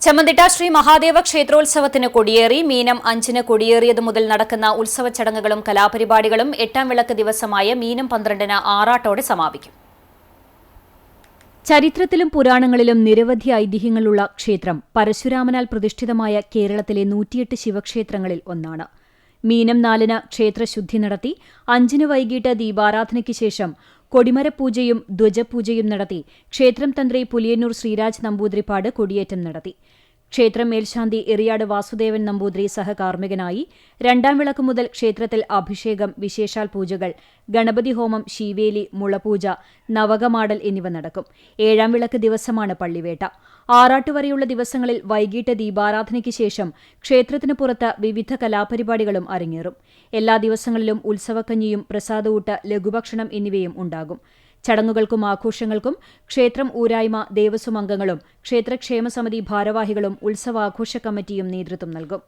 ചമ്മന്തിട്ട ശ്രീ മഹാദേവ ക്ഷേത്രോത്സവത്തിന് കൊടിയേറി. മീനം 5-ന് കൊടിയേറിയതു മുതൽ നടക്കുന്ന ഉത്സവ ചടങ്ങുകളും കലാപരിപാടികളും 8-ാം വിളക്ക് ദിവസമായ മീനം 12-ന് ആറാട്ടോടെ സമാപിക്കും. ചരിത്രത്തിലും പുരാണങ്ങളിലും നിരവധി ഐതിഹ്യങ്ങളുള്ള ക്ഷേത്രം പരശുരാമനാൽ പ്രതിഷ്ഠിതമായ കേരളത്തിലെ 108 ശിവക്ഷേത്രങ്ങളിൽ ഒന്നാണ്. മീനം 4-ന് ക്ഷേത്രശുദ്ധി നടത്തി 5-ന് വൈകിട്ട് ദീപാരാധനയ്ക്ക് ശേഷം കൊടിമരപ്പൂജയും ധ്വജപൂജയും നടത്തി ക്ഷേത്രം തന്ത്രി പുലിയന്നൂർ ശ്രീരാജ് നമ്പൂതിരിപ്പാട് കൊടിയേറ്റം നടത്തി. ക്ഷേത്രം മേൽശാന്തി എറിയാട് വാസുദേവൻ നമ്പൂതിരി സഹകാർമ്മികനായി. 2-ാം വിളക്ക് മുതൽ ക്ഷേത്രത്തിൽ അഭിഷേകം, വിശേഷാൽ പൂജകൾ, ഗണപതി ഹോമം, ശീവേലി, മുളപൂജ, നവകമാടൽ എന്നിവ നടക്കും. 7-ാം വിളക്ക് ദിവസമാണ് പള്ളിവേട്ട. ആറാട്ട് വരെയുള്ള ദിവസങ്ങളിൽ വൈകിട്ട് ദീപാരാധനയ്ക്ക് ശേഷം ക്ഷേത്രത്തിനു പുറത്ത് വിവിധ കലാപരിപാടികളും അരങ്ങേറും. എല്ലാ ദിവസങ്ങളിലും ഉത്സവക്കഞ്ഞിയും പ്രസാദഊട്ട്, ലഘുഭക്ഷണം എന്നിവയും ഉണ്ടാകും. ചടങ്ങുകൾക്കും ആഘോഷങ്ങൾക്കും ക്ഷേത്രം ഊരായ്മ, ദേവസ്വം അംഗങ്ങളും ക്ഷേത്രക്ഷേമസമിതി ഭാരവാഹികളും ഉത്സവാഘോഷ കമ്മിറ്റിയും നേതൃത്വം നൽകും.